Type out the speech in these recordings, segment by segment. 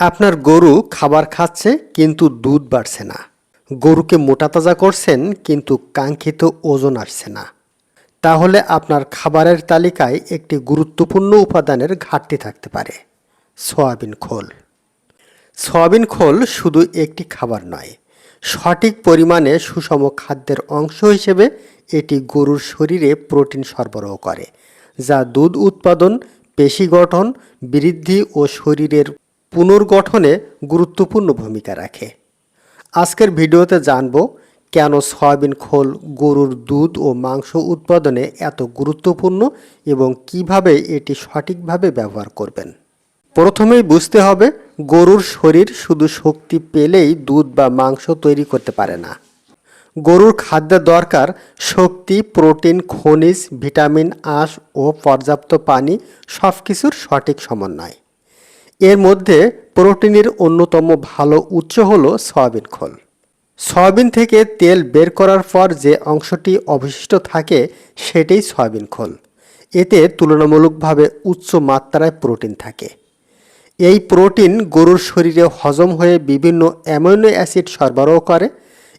আপনার গরু খাবার খাচ্ছে কিন্তু দুধ বাড়ছে না। গরুকে মোটা তাজা করছেন কিন্তু কাঙ্ক্ষিত ওজন আসছে না। তাহলে আপনার খাবারের তালিকায় একটি গুরুত্বপূর্ণ উপাদানের ঘাটতি থাকতে পারে। সয়াবিন খোল। সয়াবিন খোল শুধু একটি খাবার নয়, সঠিক পরিমাণে সুষম খাদ্যের অংশ হিসেবে এটি গরুর শরীরে প্রোটিন সরবরাহ করে, যা দুধ উৎপাদন, পেশি গঠন, বৃদ্ধি ও শরীরের পুনর্গঠনে গুরুত্বপূর্ণ ভূমিকা রাখে। আজকের ভিডিওতে জানব কেন সয়াবিন খোল গরুর দুধ ও মাংস উৎপাদনে এত গুরুত্বপূর্ণ এবং কিভাবে এটি সঠিকভাবে ব্যবহার করবেন। প্রথমেই বুঝতে হবে, গরুর শরীর শুধু শক্তি পেলেই দুধ বা মাংস তৈরি করতে পারে না। গরুর খাদ্যের দরকার শক্তি, প্রোটিন, খনিজ, ভিটামিন, আঁশ ও পর্যাপ্ত পানি, সব কিছুর সঠিক সমন্বয়। এর মধ্যে প্রোটিনের অন্যতম ভালো উৎস হল সয়াবিন খোল। সয়াবিন থেকে তেল বের করার পর যে অংশটি অবশিষ্ট থাকে সেটাই সয়াবিন খোল। এতে তুলনামূলকভাবে উচ্চ মাত্রায় প্রোটিন থাকে। এই প্রোটিন গরুর শরীরে হজম হয়ে বিভিন্ন অ্যামিনো অ্যাসিড সরবরাহ করে।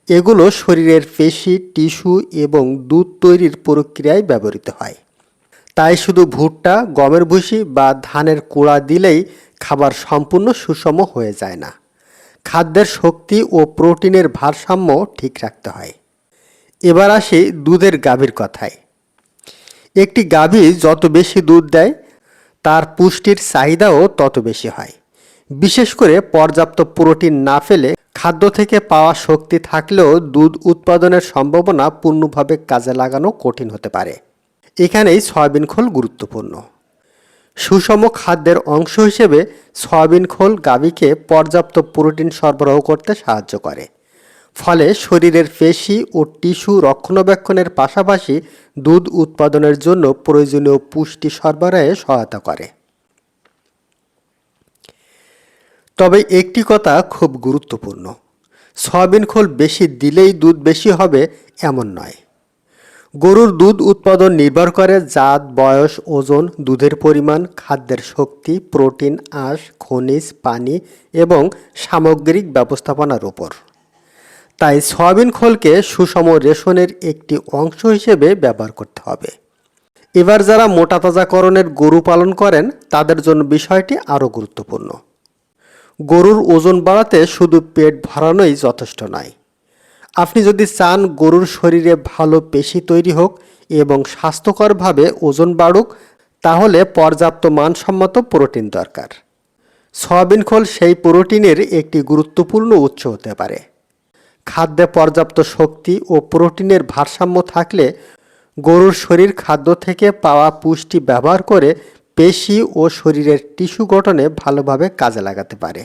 এগুলো শরীরের পেশি, টিস্যু এবং দুধ তৈরির প্রক্রিয়ায় ব্যবহৃত হয়। তাই শুধু ভুট্টা, গমের ভুসি বা ধানের কুড়া দিলেই খাবার সম্পূর্ণ সুষম হয়ে যায় না। খাদ্যের শক্তি ও প্রোটিনের ভারসাম্য ঠিক রাখতে হয়। এবার আসি দুধের গাভীর কথায়। একটি গাভী যত বেশি দুধ দেয়, তার পুষ্টির চাহিদাও তত বেশি হয়। বিশেষ করে পর্যাপ্ত প্রোটিন না পেলে খাদ্য থেকে পাওয়া শক্তি থাকলেও দুধ উৎপাদনের সম্ভাবনা পূর্ণভাবে কাজে লাগানো কঠিন হতে পারে। এখানেই সয়াবিন খোল গুরুত্বপূর্ণ। সুষম খাদ্যের অংশ হিসেবে সয়াবিন খোল গাভীকে পর্যাপ্ত প্রোটিন সরবরাহ করতে সাহায্য করে। ফলে শরীরের পেশি ও টিস্যু রক্ষণাবেক্ষণের পাশাপাশি দুধ উৎপাদনের জন্য প্রয়োজনীয় পুষ্টি সরবরাহে সহায়তা করে। তবে একটি কথা খুব গুরুত্বপূর্ণ, সয়াবিন খোল বেশি দিলেই দুধ বেশি হবে এমন নয়। গরুর দুধ উৎপাদন নির্ভর করে জাত, বয়স, ওজন, দুধের পরিমাণ, খাদ্যের শক্তি, প্রোটিন, আঁশ, খনিজ, পানি এবং সামগ্রিক ব্যবস্থাপনার উপর। তাই সয়াবিন খোলকে সুষম রেশনের একটি অংশ হিসেবে ব্যবহার করতে হবে। এবার যারা মোটা তাজাকরণের গরু পালন করেন তাদের জন্য বিষয়টি আরও গুরুত্বপূর্ণ। গরুর ওজন বাড়াতে শুধু পেট ভরানোই যথেষ্ট নয়। আপনি যদি চান গরুর শরীরে ভালো পেশি তৈরি হোক এবং স্বাস্থ্যকরভাবে ওজন বাড়ুক, তাহলে পর্যাপ্ত মানসম্মত প্রোটিন দরকার। সয়াবিন খোল সেই প্রোটিনের একটি গুরুত্বপূর্ণ উৎস হতে পারে। খাদ্যে পর্যাপ্ত শক্তি ও প্রোটিনের ভারসাম্য থাকলে গরুর শরীর খাদ্য থেকে পাওয়া পুষ্টি ব্যবহার করে পেশি ও শরীরের টিস্যু গঠনে ভালোভাবে কাজে লাগাতে পারে।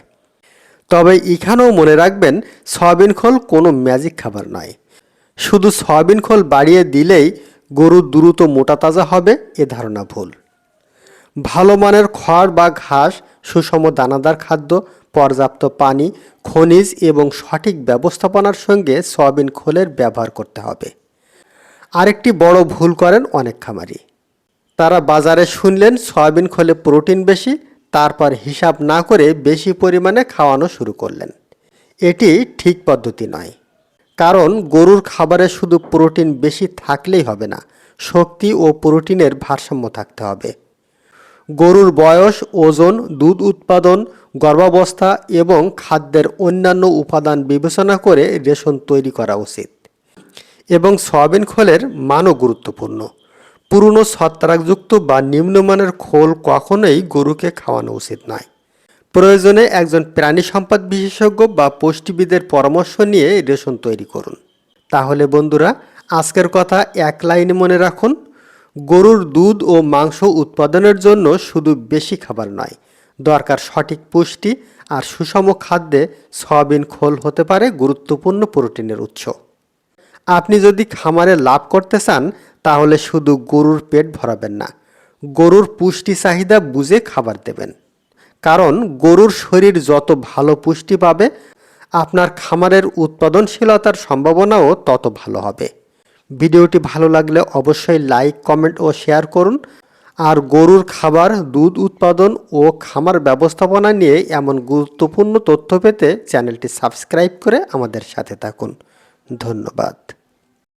তবে এখানেও মনে রাখবেন, সয়াবিন খোল কোনো ম্যাজিক খাবার নয়। শুধু সয়াবিন খোল বাড়িয়ে দিলেই গরু দ্রুত মোটা তাজা হবে, এ ধারণা ভুল। ভালো মানের খড় বা ঘাস, সুষম দানাদার খাদ্য, পর্যাপ্ত পানি, খনিজ এবং সঠিক ব্যবস্থাপনার সঙ্গে সয়াবিন খোলের ব্যবহার করতে হবে। আরেকটি বড় ভুল করেন অনেক খামারি। তারা বাজারে শুনলেন সয়াবিন খোলে প্রোটিন বেশি, তারপর হিসাব না করে বেশি পরিমাণে খাওয়ানো শুরু করলেন। এটি ঠিক পদ্ধতি নয়। কারণ গরুর খাবারে শুধু প্রোটিন বেশি থাকলেই হবে না, শক্তি ও প্রোটিনের ভারসাম্য থাকতে হবে। গরুর বয়স, ওজন, দুধ উৎপাদন, গর্ভাবস্থা এবং খাদ্যের অন্যান্য উপাদান বিবেচনা করে রেশন তৈরি করা উচিত। এবং সয়াবিন খোলের মানও গুরুত্বপূর্ণ। পুরনো ছত্রাকযুক্ত বা নিম্নমানের খোল কখনোই গরুকে খাওয়ানো উচিত নয়। প্রয়োজনে একজন প্রাণী সম্পদ বিশেষজ্ঞ বা পুষ্টিবিদের পরামর্শ নিয়ে রেশন তৈরি করুন। তাহলে বন্ধুরা, আজকের কথা এক লাইনে মনে রাখুন, গরুর দুধ ও মাংস উৎপাদনের জন্য শুধু বেশি খাবার নয়, দরকার সঠিক পুষ্টি। আর সুষম খাদ্যে সয়াবিন খোল হতে পারে গুরুত্বপূর্ণ প্রোটিনের উৎস। আপনি যদি খামারে লাভ করতে চান তাহলে শুধু গরুর পেট ভরাবেন না, গরুর পুষ্টি চাহিদা বুঝে খাবার দেবেন। কারণ গরুর শরীর যত ভালো পুষ্টি পাবে, আপনার খামারের উৎপাদনশীলতার সম্ভাবনাও তত ভালো হবে। ভিডিওটি ভালো লাগলে অবশ্যই লাইক, কমেন্ট ও শেয়ার করুন। আর গরুর খাবার, দুধ উৎপাদন ও খামার ব্যবস্থাপনা নিয়ে এমন গুরুত্বপূর্ণ তথ্য পেতে চ্যানেলটি সাবস্ক্রাইব করে আমাদের সাথে থাকুন। ধন্যবাদ।